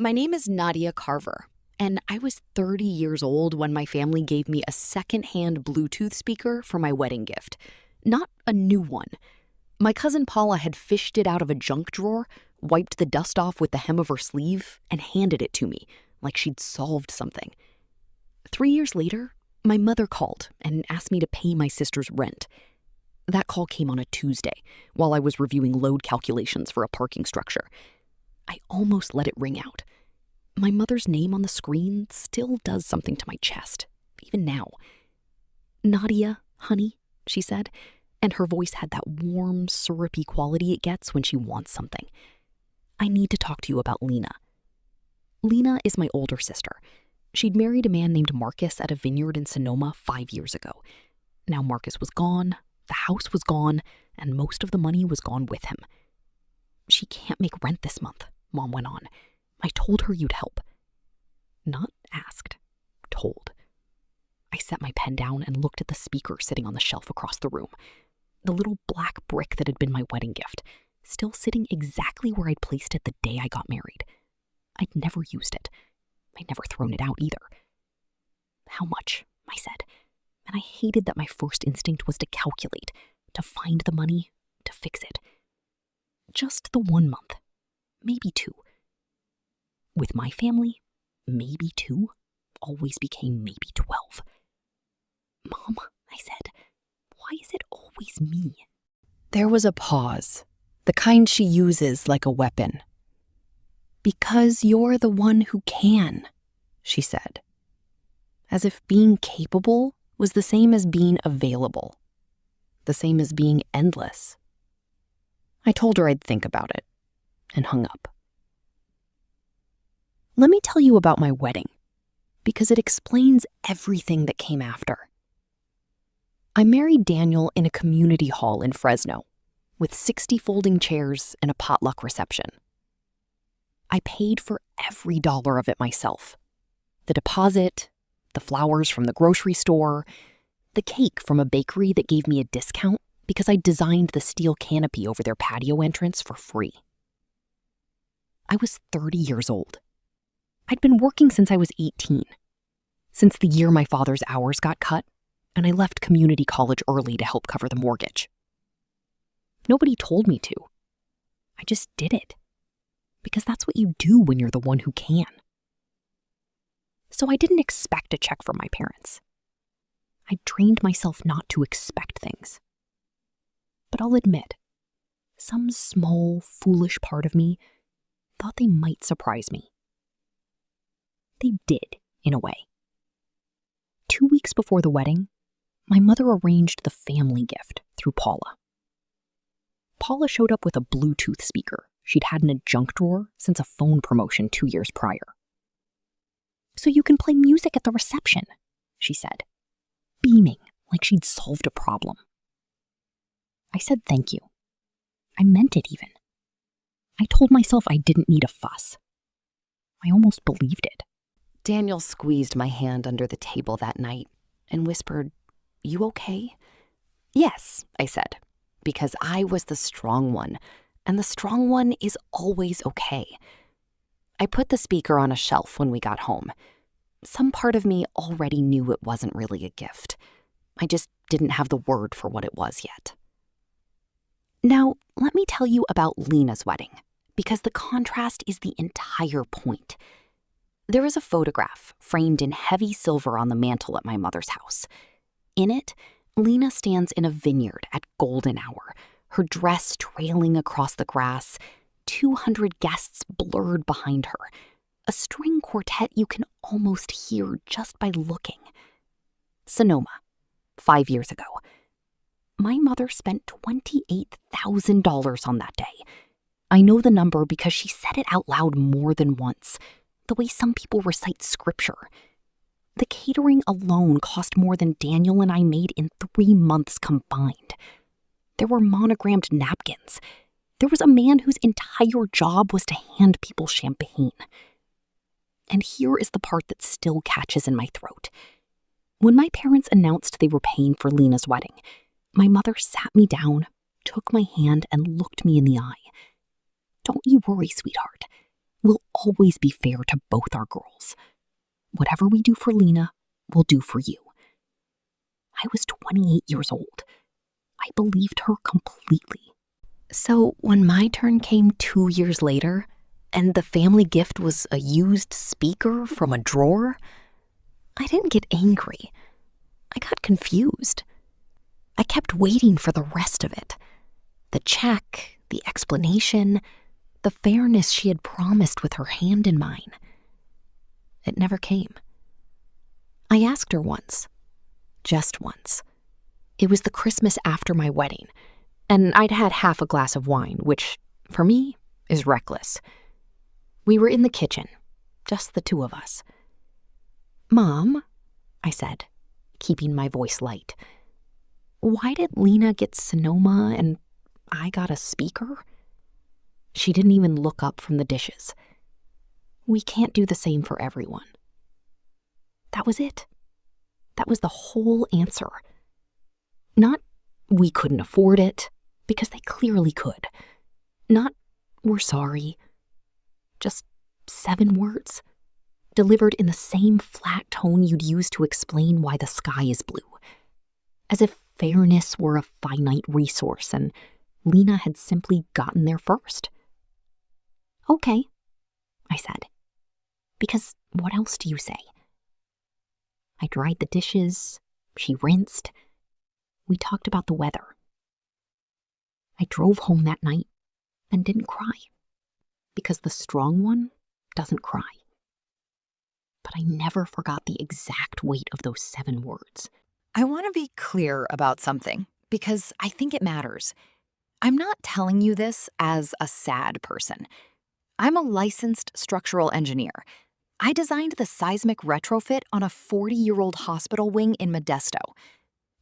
My name is Nadia Carver, and I was 30 years old when my family gave me a second-hand Bluetooth speaker for my wedding gift. Not a new one. My cousin Paula had fished it out of a junk drawer, wiped the dust off with the hem of her sleeve, and handed it to me, like she'd solved something. 3 years later, my mother called and asked me to pay my sister's rent. That call came on a Tuesday, while I was reviewing load calculations for a parking structure. I almost let it ring out. My mother's name on the screen still does something to my chest, even now. "Nadia, honey," she said, and her voice had that warm, syrupy quality it gets when she wants something. "I need to talk to you about Lena." Lena is my older sister. She'd married a man named Marcus at a vineyard in Sonoma 5 years ago. Now Marcus was gone, the house was gone, and most of the money was gone with him. "She can't make rent this month," Mom went on. "I told her you'd help." Not asked, told. I set my pen down and looked at the speaker sitting on the shelf across the room. The little black brick that had been my wedding gift, still sitting exactly where I'd placed it the day I got married. I'd never used it. I'd never thrown it out either. "How much?" I said, and I hated that my first instinct was to calculate, to find the money, to fix it. Just the 1 month, maybe 2. With my family, maybe 2 always became maybe 12. "Mom," I said, "why is it always me?" There was a pause, the kind she uses like a weapon. "Because you're the one who can," she said, as if being capable was the same as being available, the same as being endless. I told her I'd think about it, and hung up. Let me tell you about my wedding, because it explains everything that came after. I married Daniel in a community hall in Fresno, with 60 folding chairs and a potluck reception. I paid for every dollar of it myself. The deposit, the flowers from the grocery store, the cake from a bakery that gave me a discount because I designed the steel canopy over their patio entrance for free. I was 30 years old. I'd been working since I was 18, since the year my father's hours got cut, and I left community college early to help cover the mortgage. Nobody told me to. I just did it, because that's what you do when you're the one who can. So I didn't expect a check from my parents. I trained myself not to expect things. But I'll admit, some small, foolish part of me thought they might surprise me. They did, in a way. 2 weeks before the wedding, my mother arranged the family gift through Paula. Paula showed up with a Bluetooth speaker she'd had in a junk drawer since a phone promotion 2 years prior. "So you can play music at the reception," she said, beaming like she'd solved a problem. I said thank you. I meant it even. I told myself I didn't need a fuss. I almost believed it. Daniel squeezed my hand under the table that night and whispered, "You okay?" "Yes," I said, because I was the strong one, and the strong one is always okay. I put the speaker on a shelf when we got home. Some part of me already knew it wasn't really a gift. I just didn't have the word for what it was yet. Now, let me tell you about Lena's wedding, because the contrast is the entire point. There is a photograph framed in heavy silver on the mantle at my mother's house. In it, Lena stands in a vineyard at golden hour, her dress trailing across the grass, 200 guests blurred behind her, a string quartet you can almost hear just by looking. Sonoma, 5 years ago. My mother spent $28,000 on that day. I know the number because she said it out loud more than once, the way some people recite scripture. The catering alone cost more than Daniel and I made in 3 months combined. There were monogrammed napkins. There was a man whose entire job was to hand people champagne. And here is the part that still catches in my throat. When my parents announced they were paying for Lena's wedding, my mother sat me down, took my hand, and looked me in the eye. "Don't you worry, sweetheart. We'll always be fair to both our girls. Whatever we do for Lena, we'll do for you. I was 28 years old. I believed her completely. So when my turn came 2 years later, and the family gift was a used speaker from a drawer, I didn't get angry. I got confused. I kept waiting for the rest of it. The check, the explanation, the fairness she had promised with her hand in mine. It never came. I asked her once. Just once. It was the Christmas after my wedding, and I'd had half a glass of wine, which, for me, is reckless. We were in the kitchen, just the two of us. "Mom," I said, keeping my voice light, "why did Lena get Sonoma and I got a speaker?" She didn't even look up from the dishes. We can't do the same for everyone. That was it. That was the whole answer. Not, "we couldn't afford it," because they clearly could. Not, "we're sorry." Just 7 words, delivered in the same flat tone you'd use to explain why the sky is blue. As if fairness were a finite resource and Lena had simply gotten there first. "Okay," I said. Because what else do you say? I dried the dishes. She rinsed. We talked about the weather. I drove home that night and didn't cry. Because the strong one doesn't cry. But I never forgot the exact weight of those 7 words. I want to be clear about something because I think it matters. I'm not telling you this as a sad person. I'm a licensed structural engineer. I designed the seismic retrofit on a 40-year-old hospital wing in Modesto.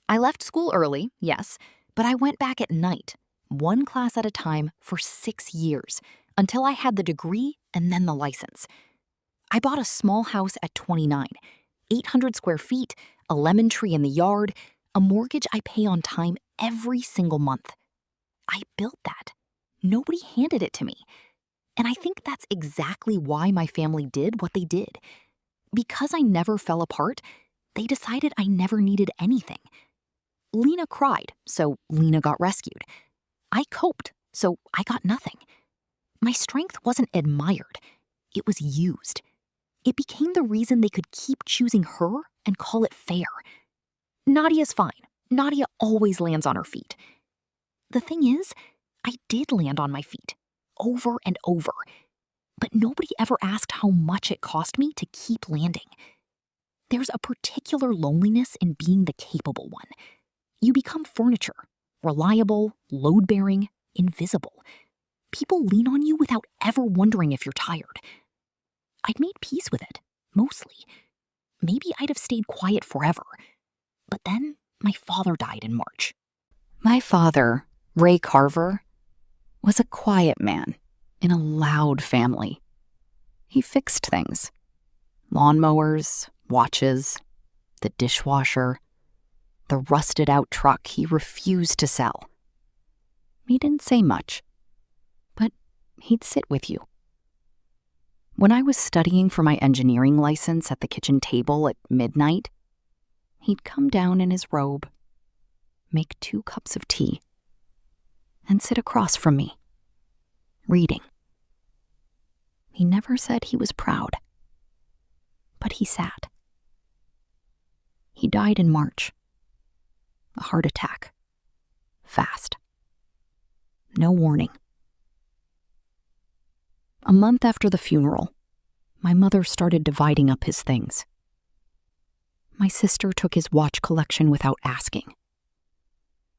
I left school early, yes, but I went back at night, 1 class at a time for 6 years, until I had the degree and then the license. I bought a small house at 29, 800 square feet, a lemon tree in the yard, a mortgage I pay on time every single month. I built that. Nobody handed it to me. And I think that's exactly why my family did what they did. Because I never fell apart, they decided I never needed anything. Lena cried, so Lena got rescued. I coped, so I got nothing. My strength wasn't admired. It was used. It became the reason they could keep choosing her and call it fair. Nadia's fine. Nadia always lands on her feet. The thing is, I did land on my feet. Over and over. But nobody ever asked how much it cost me to keep landing. There's a particular loneliness in being the capable one. You become furniture, reliable, load-bearing, invisible. People lean on you without ever wondering if you're tired. I'd made peace with it, mostly. Maybe I'd have stayed quiet forever. But then my father died in March. My father, Ray Carver, was a quiet man in a loud family. He fixed things. Lawnmowers, watches, the dishwasher, the rusted-out truck he refused to sell. He didn't say much, but he'd sit with you. When I was studying for my engineering license at the kitchen table at midnight, he'd come down in his robe, make 2 cups of tea, and sit across from me, reading. He never said he was proud, but he sat. He died in March. A heart attack. Fast. No warning. A month after the funeral, my mother started dividing up his things. My sister took his watch collection without asking.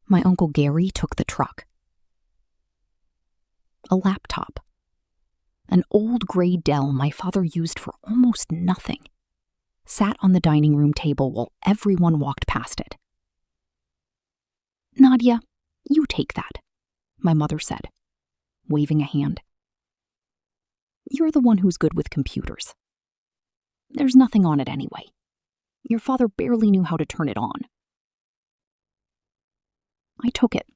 My Uncle Gary took the truck. A laptop. An old gray Dell my father used for almost nothing sat on the dining room table while everyone walked past it. "Nadia, you take that," my mother said, waving a hand. "You're the one who's good with computers. There's nothing on it anyway. Your father barely knew how to turn it on." I took it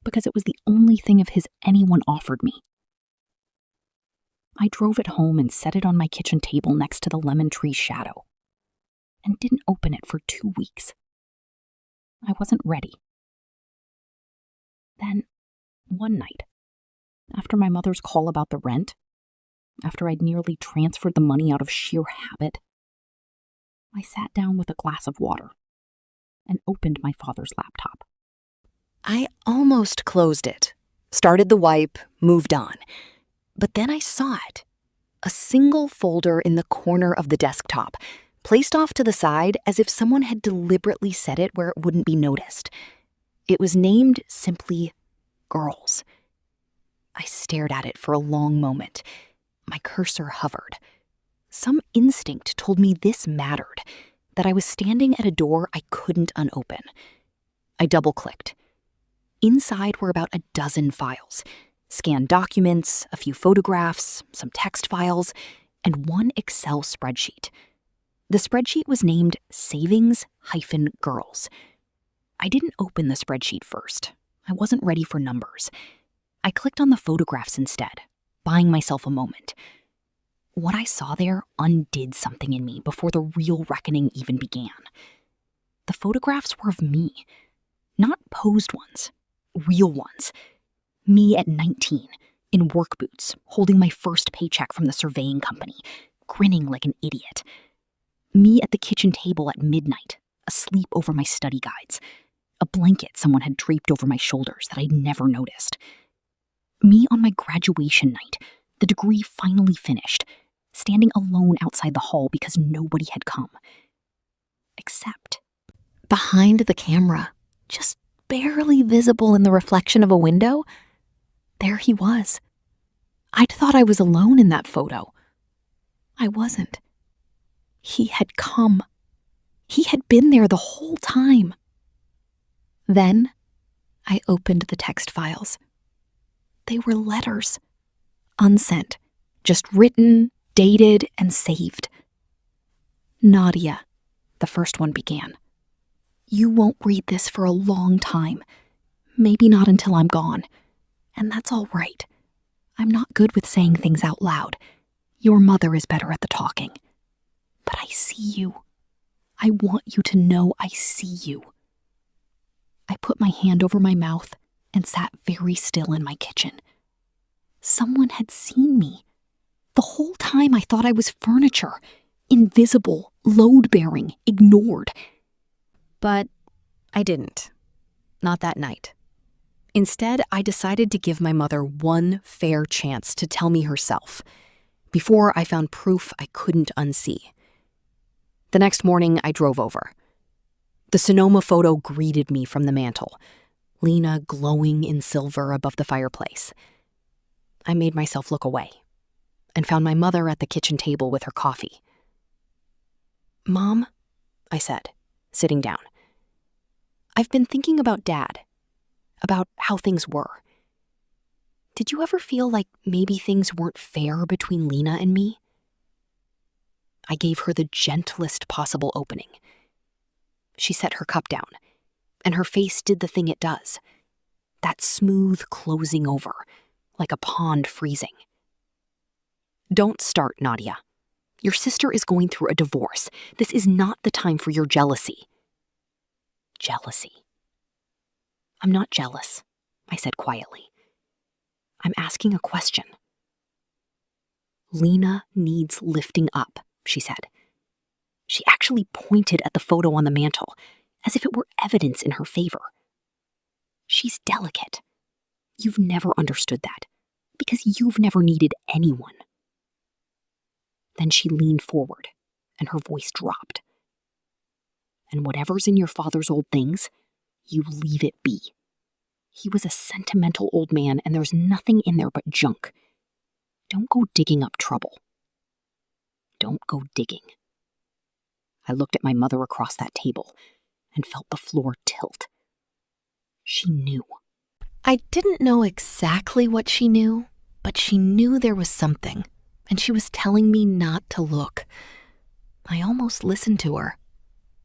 because it was the only thing of his anyone offered me. I drove it home and set it on my kitchen table next to the lemon tree's shadow, and didn't open it for 2 weeks. I wasn't ready. Then, one night, after my mother's call about the rent, after I'd nearly transferred the money out of sheer habit, I sat down with a glass of water and opened my father's laptop. I almost closed it, started the wipe, moved on. But then I saw it. A single folder in the corner of the desktop, placed off to the side as if someone had deliberately set it where it wouldn't be noticed. It was named simply Girls. I stared at it for a long moment. My cursor hovered. Some instinct told me this mattered, that I was standing at a door I couldn't unopen. I double-clicked. Inside were about a dozen files. Scanned documents, a few photographs, some text files, and one Excel spreadsheet. The spreadsheet was named Savings-Girls. I didn't open the spreadsheet first. I wasn't ready for numbers. I clicked on the photographs instead, buying myself a moment. What I saw there undid something in me before the real reckoning even began. The photographs were of me, not posed ones, real ones. Me at 19, in work boots, holding my first paycheck from the surveying company, grinning like an idiot. Me at the kitchen table at midnight, asleep over my study guides. A blanket someone had draped over my shoulders that I'd never noticed. Me on my graduation night, the degree finally finished, standing alone outside the hall because nobody had come. Except, behind the camera, just barely visible in the reflection of a window, there he was. I'd thought I was alone in that photo. I wasn't. He had come. He had been there the whole time. Then, I opened the text files. They were letters. Unsent. Just written, dated, and saved. Nadia, the first one began. You won't read this for a long time. Maybe not until I'm gone. And that's all right. I'm not good with saying things out loud. Your mother is better at the talking. But I see you. I want you to know I see you. I put my hand over my mouth and sat very still in my kitchen. Someone had seen me. The whole time I thought I was furniture, invisible, load-bearing, ignored. But I didn't. Not that night. Instead, I decided to give my mother one fair chance to tell me herself, before I found proof I couldn't unsee. The next morning, I drove over. The Sonoma photo greeted me from the mantel, Lena glowing in silver above the fireplace. I made myself look away and found my mother at the kitchen table with her coffee. Mom, I said, sitting down. I've been thinking about Dad, about how things were. Did you ever feel like maybe things weren't fair between Lena and me? I gave her the gentlest possible opening. She set her cup down, and her face did the thing it does. That smooth closing over, like a pond freezing. Don't start, Nadia. Your sister is going through a divorce. This is not the time for your jealousy. Jealousy. I'm not jealous, I said quietly. I'm asking a question. Lena needs lifting up, she said. She actually pointed at the photo on the mantel, as if it were evidence in her favor. She's delicate. You've never understood that, because you've never needed anyone. Then she leaned forward, and her voice dropped. And whatever's in your father's old things, you leave it be. He was a sentimental old man, and there's nothing in there but junk. Don't go digging up trouble. Don't go digging. I looked at my mother across that table and felt the floor tilt. She knew. I didn't know exactly what she knew, but she knew there was something, and she was telling me not to look. I almost listened to her.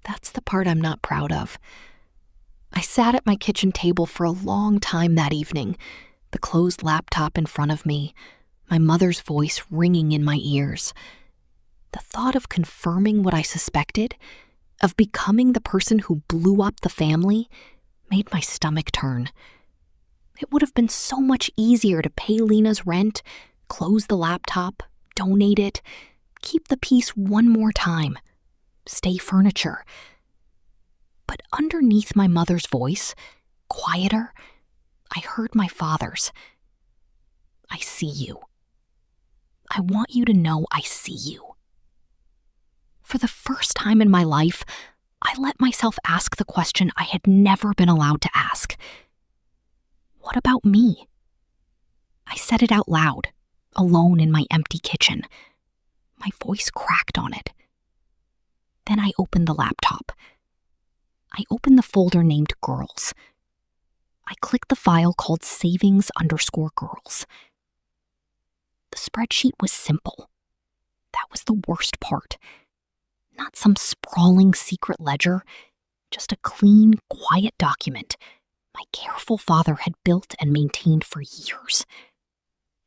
That's the part I'm not proud of. I sat at my kitchen table for a long time that evening, the closed laptop in front of me, my mother's voice ringing in my ears. The thought of confirming what I suspected, of becoming the person who blew up the family, made my stomach turn. It would have been so much easier to pay Lena's rent, close the laptop, donate it, keep the peace one more time, stay furniture. But underneath my mother's voice, quieter, I heard my father's. I see you. I want you to know I see you. For the first time in my life, I let myself ask the question I had never been allowed to ask. What about me? I said it out loud, alone in my empty kitchen. My voice cracked on it. Then I opened the laptop. I opened the folder named Girls. I clicked the file called savings_girls. The spreadsheet was simple. That was the worst part. Not some sprawling secret ledger, just a clean, quiet document my careful father had built and maintained for years.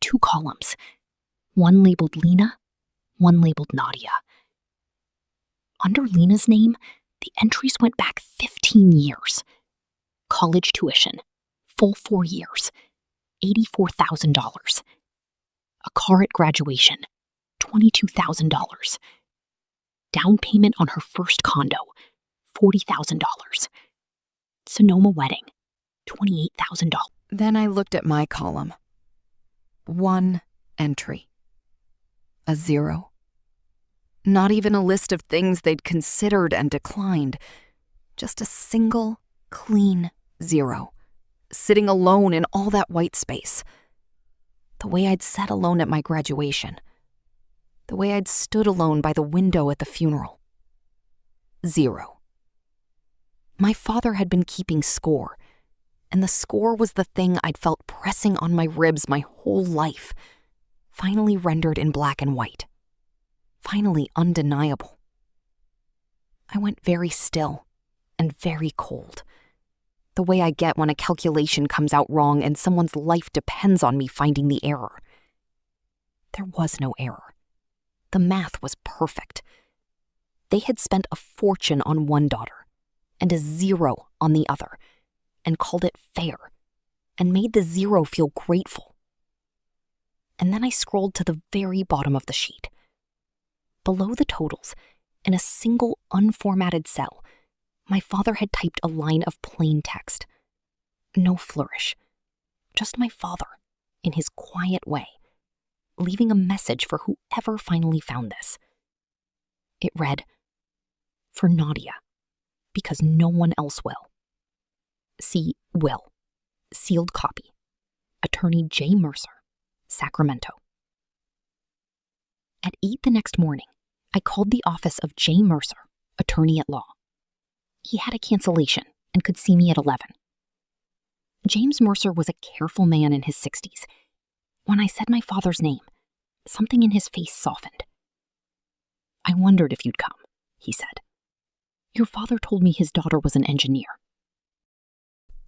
2 columns, one labeled Lena, one labeled Nadia. Under Lena's name, the entries went back 15 years. College tuition, full 4 years, $84,000. A car at graduation, $22,000. Down payment on her first condo, $40,000. Sonoma wedding, $28,000. Then I looked at my column. 1 entry. A 0. Not even a list of things they'd considered and declined. Just a single, clean 0. Sitting alone in all that white space. The way I'd sat alone at my graduation. The way I'd stood alone by the window at the funeral. 0. My father had been keeping score, and the score was the thing I'd felt pressing on my ribs my whole life, finally rendered in black and white, finally undeniable. I went very still and very cold, the way I get when a calculation comes out wrong and someone's life depends on me finding the error. There was no error. The math was perfect. They had spent a fortune on one daughter and a 0 on the other, and called it fair, and made the 0 feel grateful. And then I scrolled to the very bottom of the sheet. Below the totals, in a single unformatted cell, my father had typed a line of plain text. No flourish. Just my father, in his quiet way, leaving a message for whoever finally found this. It read, "For Nadia, because no one else will. See Will, sealed copy. Attorney J. Mercer, Sacramento." At 8 the next morning, I called the office of J. Mercer, attorney at law. He had a cancellation and could see me at 11. James Mercer was a careful man in his 60s. When I said my father's name, something in his face softened. "I wondered if you'd come," he said. "Your father told me his daughter was an engineer."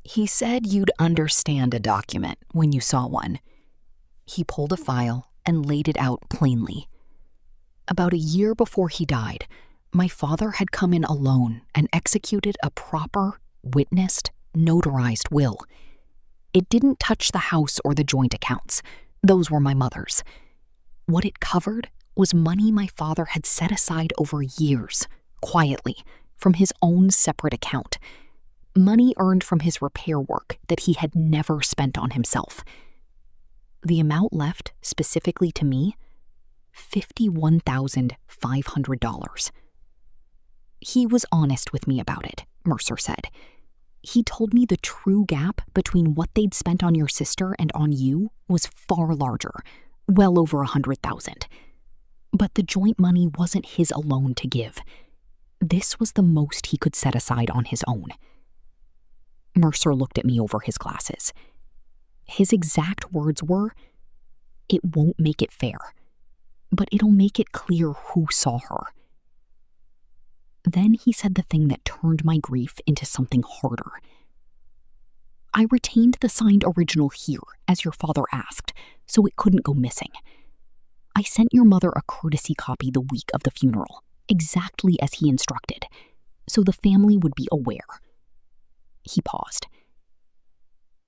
He said you'd understand a document when you saw one. He pulled a file and laid it out plainly. About a year before he died, my father had come in alone and executed a proper, witnessed, notarized will. It didn't touch the house or the joint accounts. Those were my mother's. What it covered was money my father had set aside over years, quietly, from his own separate account. Money earned from his repair work that he had never spent on himself. The amount left, specifically to me, $51,500. He was honest with me about it, Mercer said. He told me the true gap between what they'd spent on your sister and on you was far larger, well over $100,000. But the joint money wasn't his alone to give. This was the most he could set aside on his own. Mercer looked at me over his glasses. His exact words were, "It won't make it fair, but it'll make it clear who saw her." Then he said the thing that turned my grief into something harder. I retained the signed original here, as your father asked, so it couldn't go missing. I sent your mother a courtesy copy the week of the funeral, exactly as he instructed, so the family would be aware. He paused.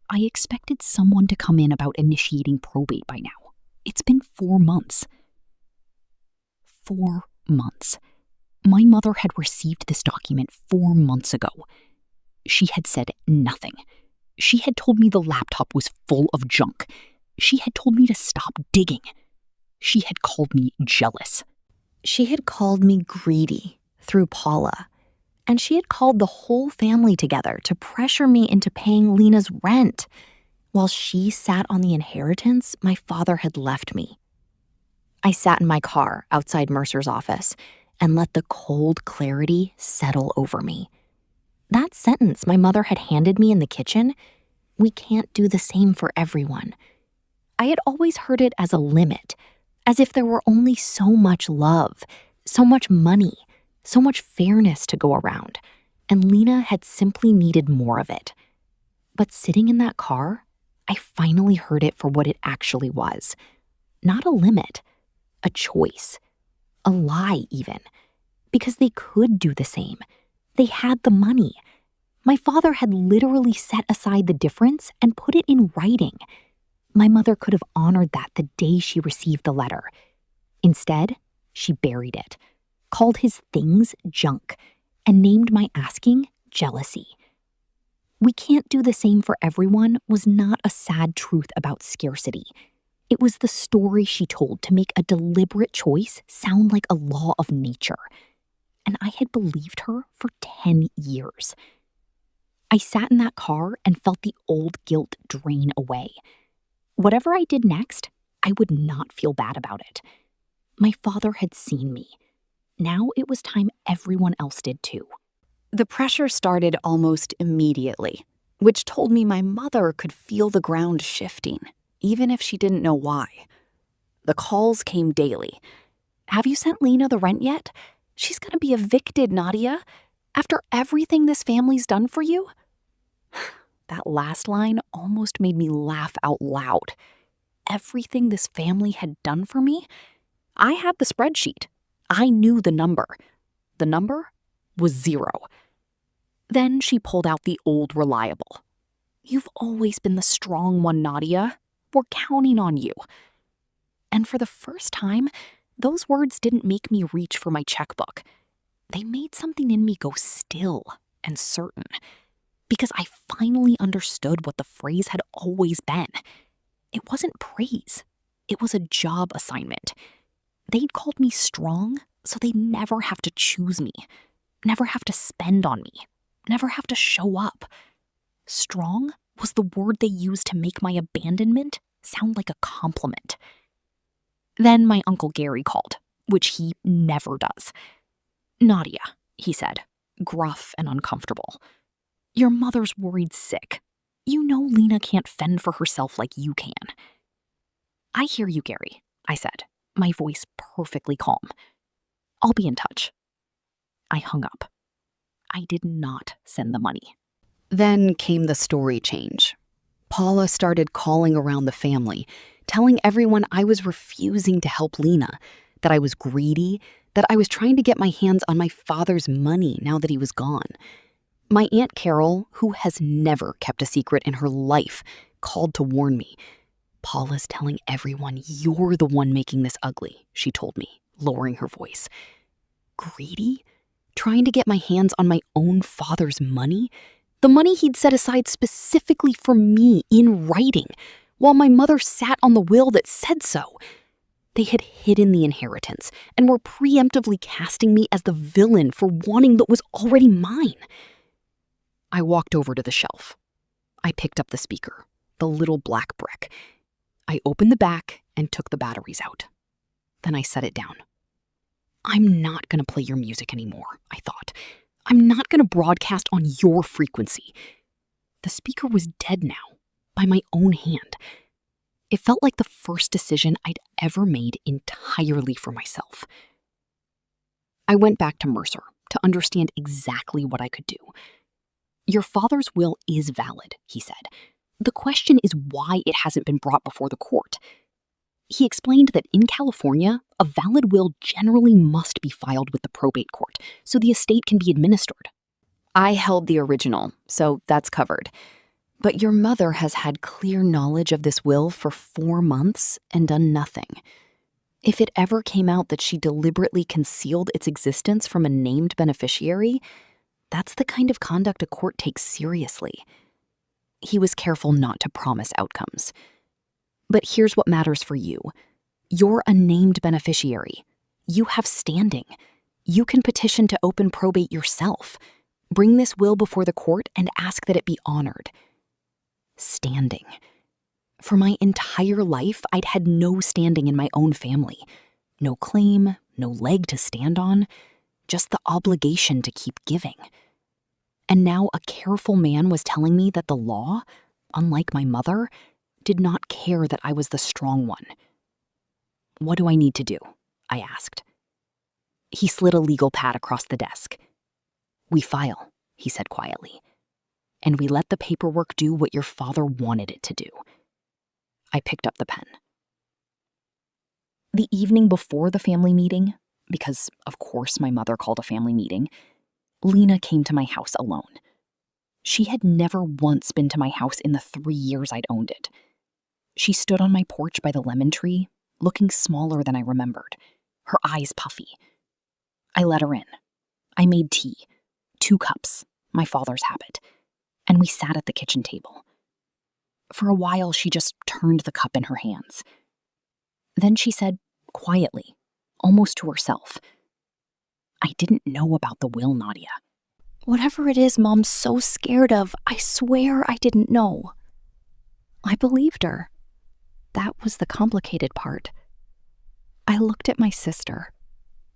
I expected someone to come in about initiating probate by now. It's been 4 months. 4 months. My mother had received this document 4 months ago. She had said nothing. She had told me the laptop was full of junk. She had told me to stop digging. She had called me jealous. She had called me greedy through Paula, and she had called the whole family together to pressure me into paying Lena's rent, while she sat on the inheritance my father had left me. I sat in my car outside Mercer's office and let the cold clarity settle over me. That sentence my mother had handed me in the kitchen, "We can't do the same for everyone." I had always heard it as a limit, as if there were only so much love, so much money, so much fairness to go around, and Lena had simply needed more of it. But sitting in that car, I finally heard it for what it actually was. Not a limit, a choice, a lie even, because they could do the same. They had the money. My father had literally set aside the difference and put it in writing. My mother could have honored that the day she received the letter. Instead, she buried it, called his things junk, and named my asking jealousy. "We can't do the same for everyone" was not a sad truth about scarcity. It was the story she told to make a deliberate choice sound like a law of nature. And I had believed her for 10 years. I sat in that car and felt the old guilt drain away. Whatever I did next, I would not feel bad about it. My father had seen me. Now it was time everyone else did too. The pressure started almost immediately, which told me my mother could feel the ground shifting, even if she didn't know why. The calls came daily. "Have you sent Lena the rent yet? She's gonna be evicted, Nadia. After everything this family's done for you?" That last line almost made me laugh out loud. Everything this family had done for me? I had the spreadsheet. I knew the number. The number was 0. Then she pulled out the old reliable. "You've always been the strong one, Nadia. We're counting on you." And for the first time, those words didn't make me reach for my checkbook. They made something in me go still and certain, because I finally understood what the phrase had always been. It wasn't praise. It was a job assignment. They'd called me strong, so they'd never have to choose me, never have to spend on me, never have to show up. Strong was the word they used to make my abandonment sound like a compliment. Then my Uncle Gary called, which he never does. "Nadia," he said, gruff and uncomfortable. "Your mother's worried sick. You know Lena can't fend for herself like you can." "I hear you, Gary," I said, my voice perfectly calm. "I'll be in touch." I hung up. I did not send the money. Then came the story change. Paula started calling around the family, telling everyone I was refusing to help Lena, that I was greedy, that I was trying to get my hands on my father's money now that he was gone. My Aunt Carol, who has never kept a secret in her life, called to warn me. "Paula's telling everyone you're the one making this ugly," she told me, lowering her voice. Greedy? Trying to get my hands on my own father's money? The money he'd set aside specifically for me in writing, while my mother sat on the will that said so. They had hidden the inheritance and were preemptively casting me as the villain for wanting what was already mine. I walked over to the shelf. I picked up the speaker, the little black brick. I opened the back and took the batteries out. Then I set it down. I'm not going to play your music anymore, I thought. I'm not going to broadcast on your frequency. The speaker was dead now, by my own hand. It felt like the first decision I'd ever made entirely for myself. I went back to Mercer to understand exactly what I could do. Your father's will is valid, he said. The question is why it hasn't been brought before the court. He explained that in California, a valid will generally must be filed with the probate court so the estate can be administered. I held the original, so that's covered. But your mother has had clear knowledge of this will for 4 months and done nothing. If it ever came out that she deliberately concealed its existence from a named beneficiary, that's the kind of conduct a court takes seriously. He was careful not to promise outcomes. But here's what matters for you. You're a named beneficiary. You have standing. You can petition to open probate yourself. Bring this will before the court and ask that it be honored. Standing. For my entire life, I'd had no standing in my own family. No claim, no leg to stand on, just the obligation to keep giving. And now a careful man was telling me that the law, unlike my mother, did not care that I was the strong one. What do I need to do? I asked. He slid a legal pad across the desk. We file, he said quietly, and we let the paperwork do what your father wanted it to do. I picked up the pen. The evening before the family meeting, because of course my mother called a family meeting, Lena came to my house alone. She had never once been to my house in the 3 years I'd owned it. She stood on my porch by the lemon tree, looking smaller than I remembered, her eyes puffy. I let her in. I made tea, 2 cups, my father's habit, and we sat at the kitchen table. For a while, she just turned the cup in her hands. Then she said, quietly, almost to herself, I didn't know about the will, Nadia. Whatever it is Mom's so scared of, I swear I didn't know. I believed her. That was the complicated part. I looked at my sister,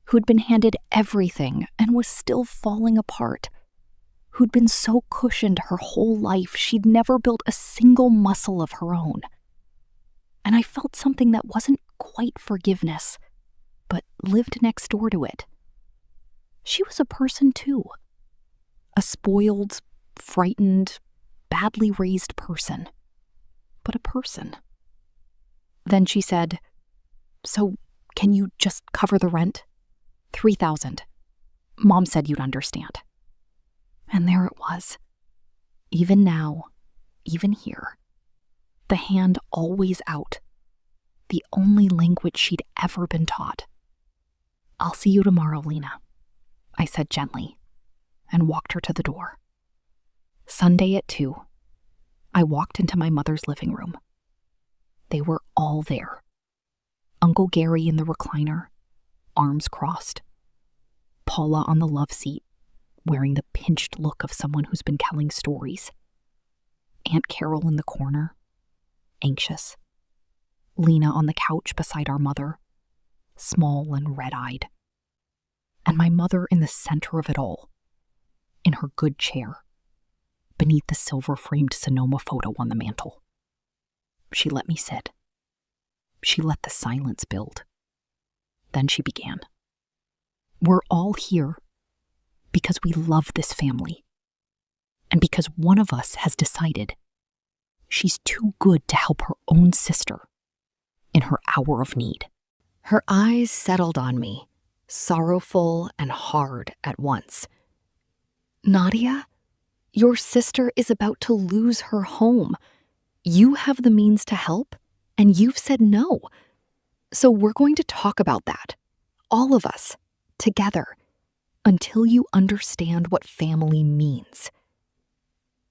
who'd been handed everything and was still falling apart, who'd been so cushioned her whole life she'd never built a single muscle of her own. And I felt something that wasn't quite forgiveness, but lived next door to it. She was a person too. A spoiled, frightened, badly raised person. But a person. Then she said, So, can you just cover the rent? $3,000. Mom said you'd understand. And there it was. Even now, even here. The hand always out. The only language she'd ever been taught. I'll see you tomorrow, Lena, I said gently, and walked her to the door. Sunday at 2, I walked into my mother's living room. They were all there. Uncle Gary in the recliner, arms crossed. Paula on the love seat, wearing the pinched look of someone who's been telling stories. Aunt Carol in the corner, anxious. Lena on the couch beside our mother, small and red-eyed. And my mother in the center of it all, in her good chair, beneath the silver-framed Sonoma photo on the mantel. She let me sit. She let the silence build. Then she began. We're all here because we love this family, and because one of us has decided she's too good to help her own sister in her hour of need. Her eyes settled on me, sorrowful and hard at once. Nadia, your sister is about to lose her home. You have the means to help, and you've said no. So we're going to talk about that, all of us, together, until you understand what family means.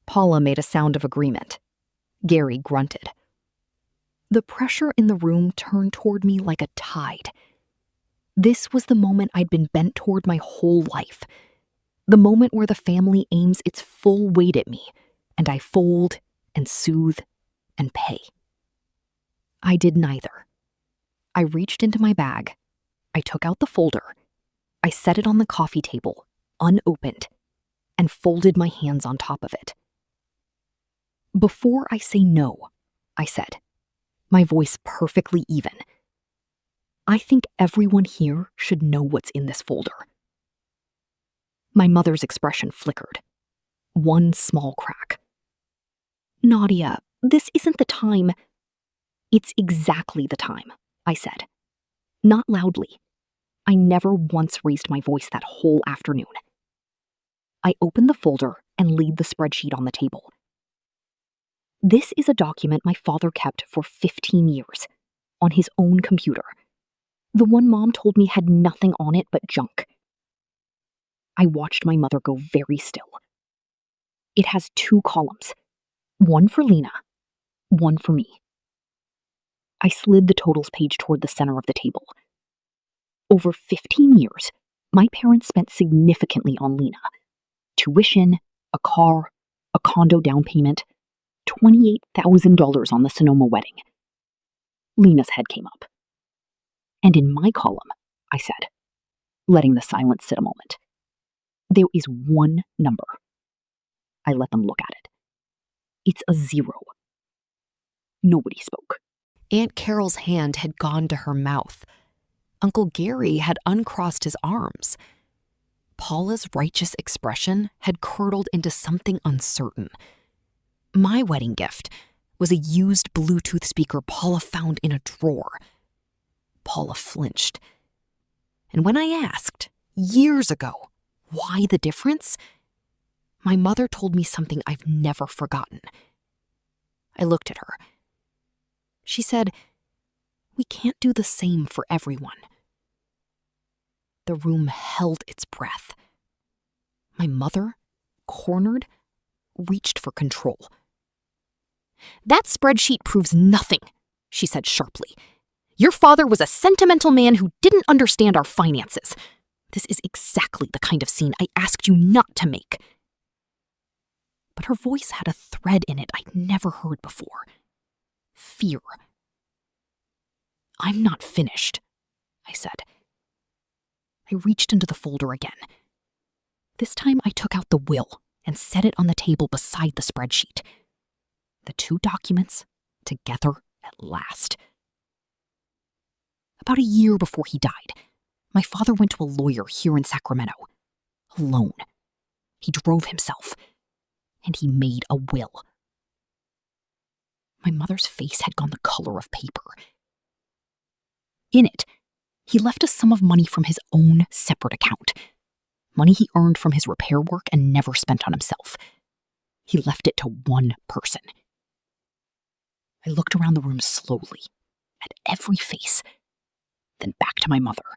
Paula made a sound of agreement. Gary grunted. The pressure in the room turned toward me like a tide. This was the moment I'd been bent toward my whole life. The moment where the family aims its full weight at me, and I fold and soothe and pay. I did neither. I reached into my bag. I took out the folder. I set it on the coffee table, unopened, and folded my hands on top of it. Before I say no, I said, my voice perfectly even, I think everyone here should know what's in this folder. My mother's expression flickered. one small crack. "Nadia, this isn't the time." "It's exactly the time," I said. Not loudly. I never once raised my voice that whole afternoon. I opened the folder and laid the spreadsheet on the table. This is a document my father kept for 15 years, on his own computer. The one Mom told me had nothing on it but junk. I watched my mother go very still. It has 2 columns, one for Lena, one for me. I slid the totals page toward the center of the table. Over 15 years, my parents spent significantly on Lena. Tuition, a car, a condo down payment, $28,000 on the Sonoma wedding. Lena's head came up. "And in my column," I said, letting the silence sit a moment, "there is one number." I let them look at it. "It's a 0. Nobody spoke. Aunt Carol's hand had gone to her mouth. Uncle Gary had uncrossed his arms. Paula's righteous expression had curdled into something uncertain. My wedding gift was a used Bluetooth speaker Paula found in a drawer. Paula flinched. And when I asked, years ago, why the difference, my mother told me something I've never forgotten. I looked at her. She said, "We can't do the same for everyone." The room held its breath. My mother, cornered, reached for control. "That spreadsheet proves nothing," she said sharply. "Your father was a sentimental man who didn't understand our finances. This is exactly the kind of scene I asked you not to make." But her voice had a thread in it I'd never heard before. Fear. "I'm not finished," I said. I reached into the folder again. This time I took out the will and set it on the table beside the spreadsheet. The 2 documents together at last. About a year before he died, my father went to a lawyer here in Sacramento. Alone. He drove himself. And he made a will. My mother's face had gone the color of paper. In it, he left a sum of money from his own separate account. Money he earned from his repair work and never spent on himself. He left it to one person. I looked around the room slowly, at every face, then back to my mother.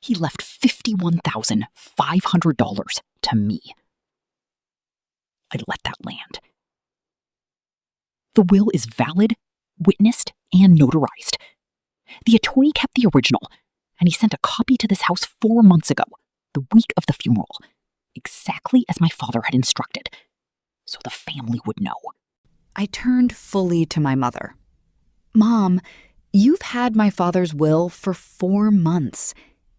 He left $51,500 to me. I let that land. The will is valid, witnessed, and notarized. The attorney kept the original, and he sent a copy to this house 4 months ago, the week of the funeral, exactly as my father had instructed, so the family would know. I turned fully to my mother. "Mom, you've had my father's will for 4 months.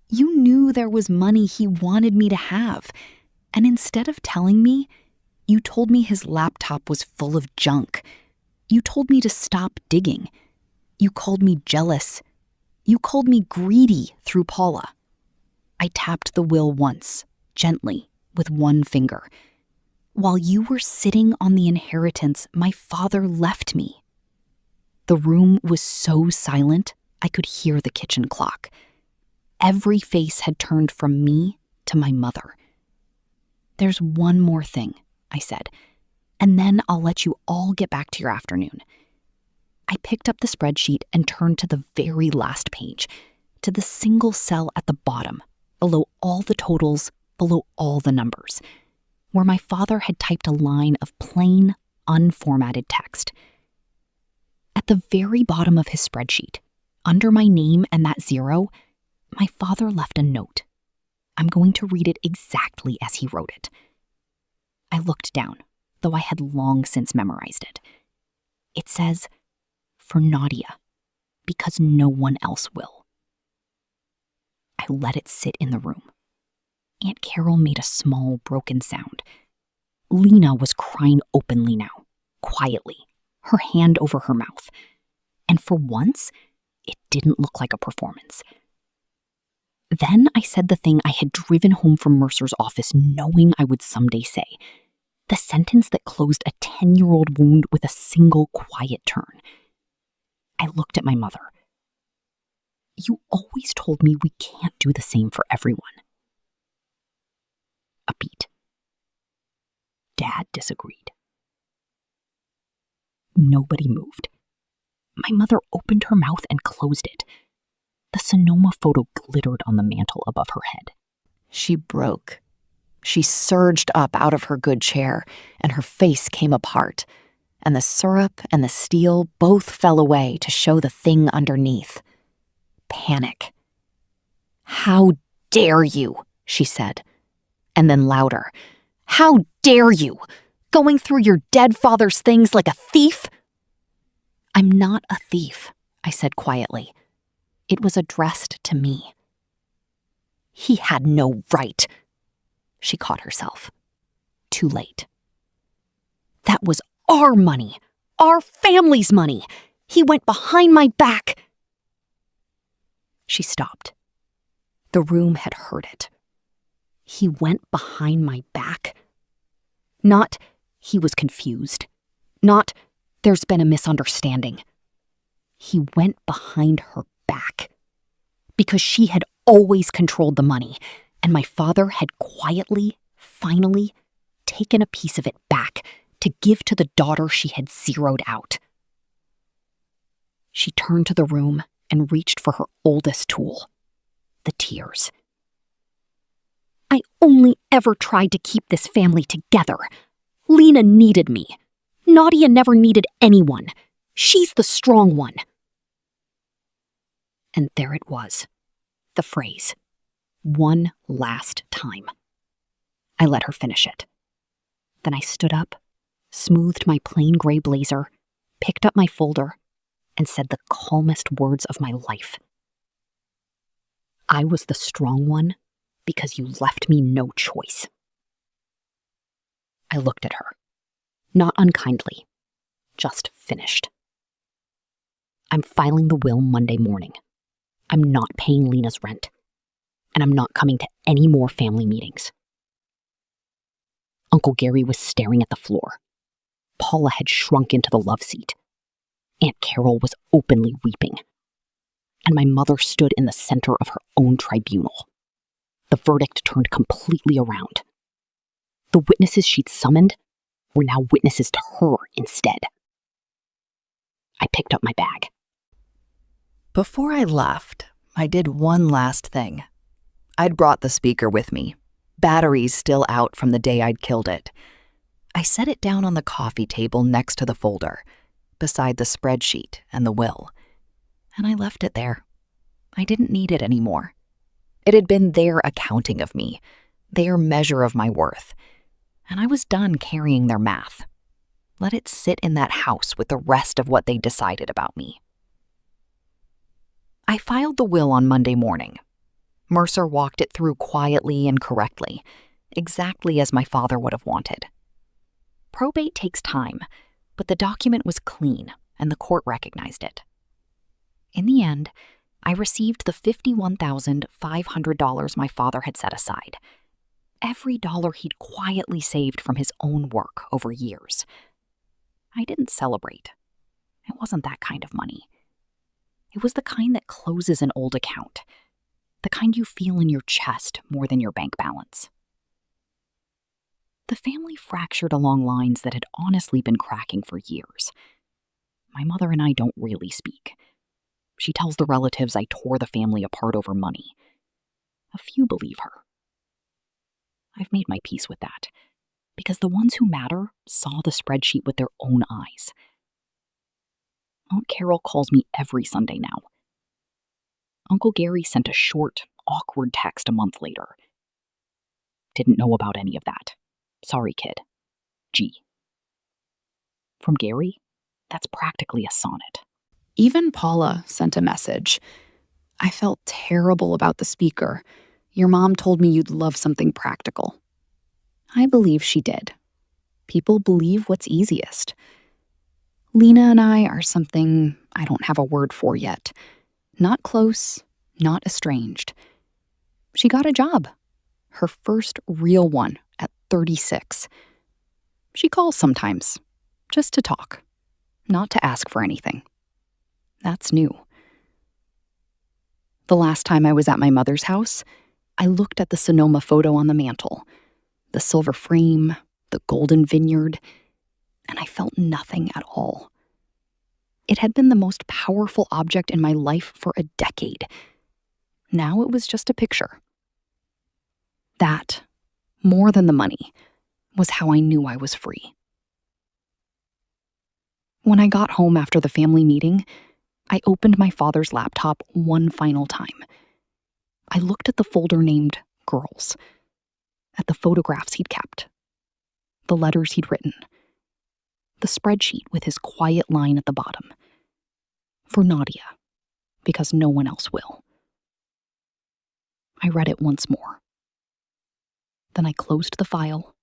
You knew there was money he wanted me to have, and instead of telling me, you told me his laptop was full of junk. You told me to stop digging. You called me jealous. You called me greedy through Paula." I tapped the will once, gently, with one finger. "While you were sitting on the inheritance my father left me." The room was so silent I could hear the kitchen clock. Every face had turned from me to my mother. "There's one more thing," I said, "and then I'll let you all get back to your afternoon." I picked up the spreadsheet and turned to the very last page, to the single cell at the bottom, below all the totals, below all the numbers, where my father had typed a line of plain, unformatted text. At the very bottom of his spreadsheet, under my name and that 0, my father left a note. I'm going to read it exactly as he wrote it. I looked down, though I had long since memorized it. It says, "For Nadia, because no one else will." I let it sit in the room. Aunt Carol made a small, broken sound. Lena was crying openly now, quietly, her hand over her mouth. And for once, it didn't look like a performance. Then I said the thing I had driven home from Mercer's office knowing I would someday say. The sentence that closed a 10-year-old wound with a single quiet turn. I looked at my mother. You always told me we can't do the same for everyone. A beat. Dad disagreed. Nobody moved. My mother opened her mouth and closed it. The Sonoma photo glittered on the mantel above her head. She broke. She surged up out of her good chair, and her face came apart, and the syrup and the steel both fell away to show the thing underneath. Panic. "How dare you?" she said. And then louder. "How dare you? Going through your dead father's things like a thief?" "I'm not a thief," I said quietly. It was addressed to me. "He had no right." She caught herself. Too late. "That was our money, our family's money. He went behind my back." She stopped. The room had heard it. He went behind my back? Not, he was confused. Not, there's been a misunderstanding. He went behind her back. Because she had always controlled the money, and my father had quietly, finally, taken a piece of it back to give to the daughter she had zeroed out. She turned to the room and reached for her oldest tool, the tears. "I only ever tried to keep this family together. Lena needed me. Nadia never needed anyone. She's the strong one." And there it was, the phrase, "one last time." I let her finish it. Then I stood up, smoothed my plain gray blazer, picked up my folder, and said the calmest words of my life. "I was the strong one because you left me no choice." I looked at her, not unkindly, just finished. "I'm filing the will Monday morning. I'm not paying Lena's rent, and I'm not coming to any more family meetings." Uncle Gary was staring at the floor. Paula had shrunk into the love seat. Aunt Carol was openly weeping. And my mother stood in the center of her own tribunal. The verdict turned completely around. The witnesses she'd summoned were now witnesses to her instead. I picked up my bag. Before I left, I did one last thing. I'd brought the speaker with me, batteries still out from the day I'd killed it. I set it down on the coffee table next to the folder, beside the spreadsheet and the will, and I left it there. I didn't need it anymore. It had been their accounting of me, their measure of my worth, and I was done carrying their math. Let it sit in that house with the rest of what they decided about me. I filed the will on Monday morning. Mercer walked it through quietly and correctly, exactly as my father would have wanted. Probate takes time, but the document was clean, and the court recognized it. In the end, I received the $51,500 my father had set aside. Every dollar he'd quietly saved from his own work over years. I didn't celebrate. It wasn't that kind of money. It was the kind that closes an old account, the kind you feel in your chest more than your bank balance. The family fractured along lines that had honestly been cracking for years. My mother and I don't really speak. She tells the relatives I tore the family apart over money. A few believe her. I've made my peace with that, because the ones who matter saw the spreadsheet with their own eyes. Aunt Carol calls me every Sunday now. Uncle Gary sent a short, awkward text a month later. Didn't know about any of that. Sorry, kid. G. From Gary, that's practically a sonnet. Even Paula sent a message. "I felt terrible about the speaker. Your mom told me you'd love something practical." I believe she did. People believe what's easiest. Lena and I are something I don't have a word for yet. Not close, not estranged. She got a job, her first real one at 36. She calls sometimes, just to talk, not to ask for anything. That's new. The last time I was at my mother's house, I looked at the Sonoma photo on the mantle, the silver frame, the golden vineyard, and I felt nothing at all. It had been the most powerful object in my life for a decade. Now it was just a picture. That, more than the money, was how I knew I was free. When I got home after the family meeting, I opened my father's laptop one final time. I looked at the folder named Girls, at the photographs he'd kept, the letters he'd written, the spreadsheet with his quiet line at the bottom. For Nadia, because no one else will. I read it once more. Then I closed the file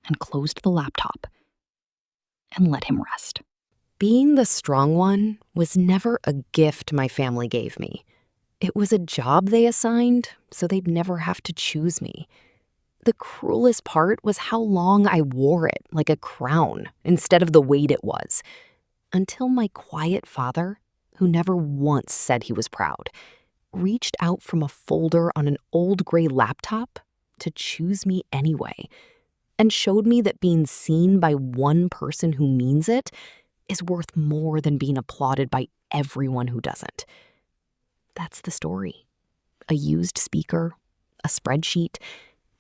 and closed the laptop and let him rest. Being the strong one was never a gift my family gave me. It was a job they assigned, so they'd never have to choose me. The cruelest part was how long I wore it like a crown instead of the weight it was. Until my quiet father, who never once said he was proud, reached out from a folder on an old gray laptop to choose me anyway, and showed me that being seen by one person who means it is worth more than being applauded by everyone who doesn't. That's the story. A used speaker, a spreadsheet,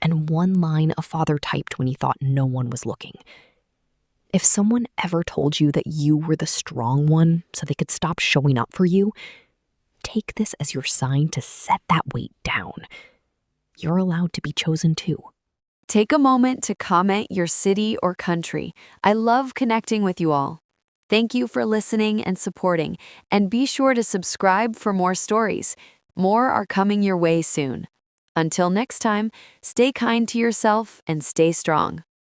and one line a father typed when he thought no one was looking. If someone ever told you that you were the strong one so they could stop showing up for you, take this as your sign to set that weight down. You're allowed to be chosen too. Take a moment to comment your city or country. I love connecting with you all. Thank you for listening and supporting, and be sure to subscribe for more stories. More are coming your way soon. Until next time, stay kind to yourself and stay strong.